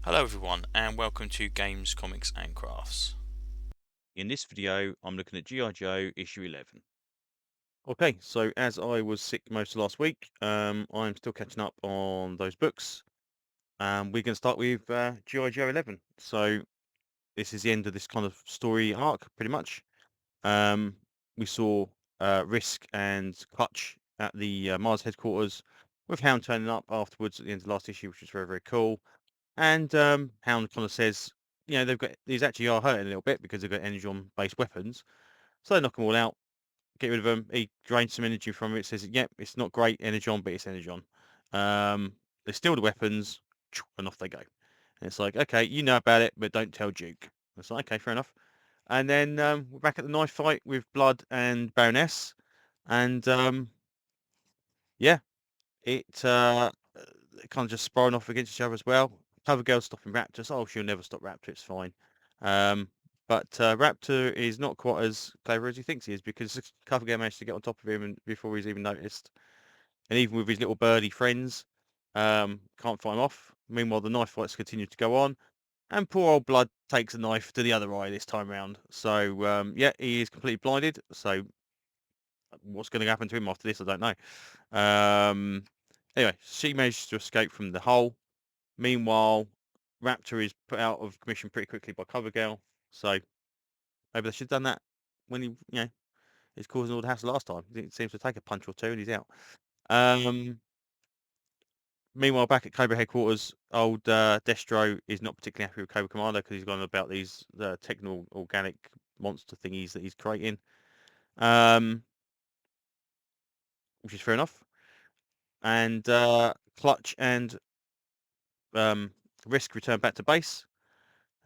Hello everyone and welcome to Games, Comics and Crafts. In this video, I'm looking at G.I. Joe issue 11. Okay, so as I was sick most of last week, I'm still catching up on those books. We're going to start with G.I. Joe 11. So this is the end of this kind of story arc, pretty much. We saw Risk and Clutch at the Mars headquarters, with Hound turning up afterwards at the end of the last issue, which was very, very cool. And Hound kind of says, these actually are hurting a little bit because they've got Energon-based weapons. So they knock them all out, get rid of them. He drains some energy from it, says, yep, it's not great Energon, but it's Energon. They steal the weapons, and off they go. And it's like, okay, you know about it, but don't tell Duke. It's like, okay, fair enough. And then we're back at the knife fight with Blood and Baroness. And yeah, it kind of just sparring off against each other as well. CoverGirl's stopping Raptor. So, oh, she'll never stop Raptor. It's fine. Um, but Raptor is not quite as clever as he thinks he is, because CoverGirl managed to get on top of him before he's even noticed. And even with his little birdie friends, can't fight him off. Meanwhile, the knife fights continue to go on. And poor old Blood takes a knife to the other eye this time round. So, yeah, he is completely blinded. So what's going to happen to him after this, I don't know. Anyway, she manages to escape from the hole. Meanwhile, Raptor is put out of commission pretty quickly by CoverGirl. So maybe they should have done that when he is causing all the hassle last time. It seems to take a punch or two and he's out. Meanwhile, back at Cobra headquarters, old Destro is not particularly happy with Cobra Commander because he's gone about these techno-organic monster thingies that he's creating, which is fair enough. And Clutch and Risk return back to base.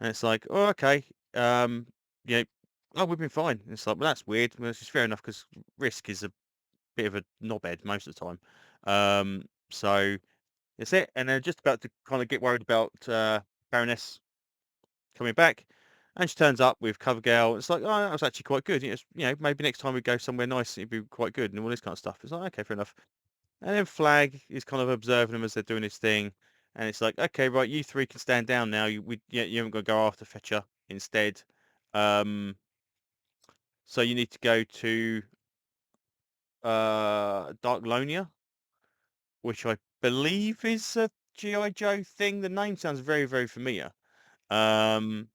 And it's like, oh, okay. You know, oh, we've been fine. And it's like, well, that's weird. Well, it's just fair enough because Risk is a bit of a knobhead most of the time. So that's it. And they're just about to kind of get worried about Baroness coming back. And she turns up with CoverGirl. It's like, oh, that was actually quite good. Maybe next time we go somewhere nice, it'd be quite good and all this kind of stuff. It's like, okay, fair enough. And then Flag is kind of observing them as they're doing this thing. And it's like, okay, right, you three can stand down now. You haven't got to go after Fetcher instead. Um, so you need to go to Darklonia, which I believe is a G.I. Joe thing. The name sounds very, very familiar. To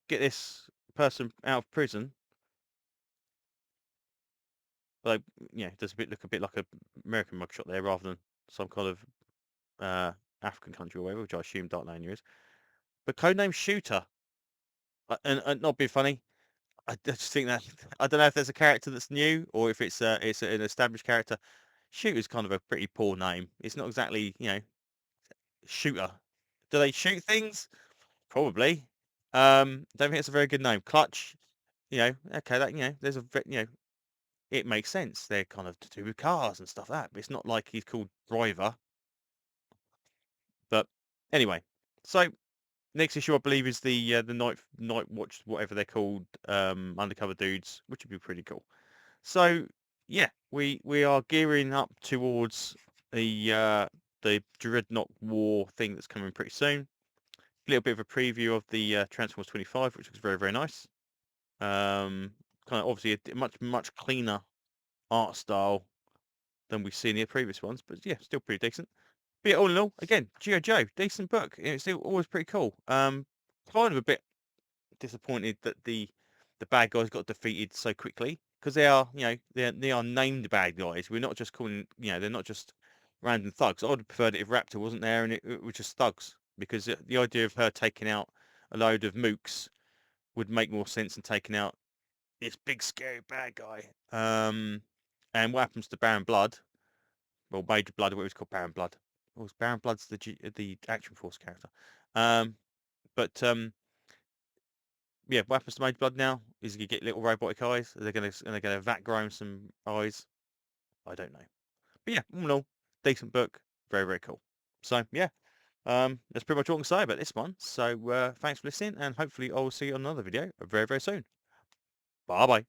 get this person out of prison, like, it does look a bit like a American mugshot there rather than some kind of African country or whatever, which I assume Darklonia is. But codename Shooter, and not being funny, I just think that I don't know if there's a character that's new or if it's an established character. Shooter's kind of a pretty poor name. It's not exactly shooter. Do they shoot things? Probably. Don't think it's a very good name. Clutch, okay, that there's it makes sense. They're kind of to do with cars and stuff like that, but it's not like he's called Driver. But anyway, so next issue, I believe, is the night watch, whatever they're called, undercover dudes, which would be pretty cool. So yeah, we are gearing up towards the Dreadnought War thing that's coming pretty soon. A little bit of a preview of the Transformers 25, which looks very, very nice. Kind of obviously a much cleaner art style than we've seen in the previous ones, but yeah, still pretty decent. But yeah, all in all, again, G.I. Joe, decent book. It's still always pretty cool. Kind of a bit disappointed that the bad guys got defeated so quickly, because they are named bad guys. We're not just calling, they're not just random thugs. I would have preferred it if Raptor wasn't there and it was just thugs, because the idea of her taking out a load of mooks would make more sense than taking out this big scary bad guy. And what happens to Baron Blood? Well, Major Blood, or what was called Baron Blood. Oh, Baron Blood's the Action Force character. But yeah, what happens to Major Blood now? Is he gonna get little robotic eyes? Are they gonna vat grow him some eyes? I don't know. But yeah, all in all, decent book, very, very cool. So yeah, that's pretty much all I can say about this one. So thanks for listening, and hopefully I will see you on another video very, very soon. Bye bye.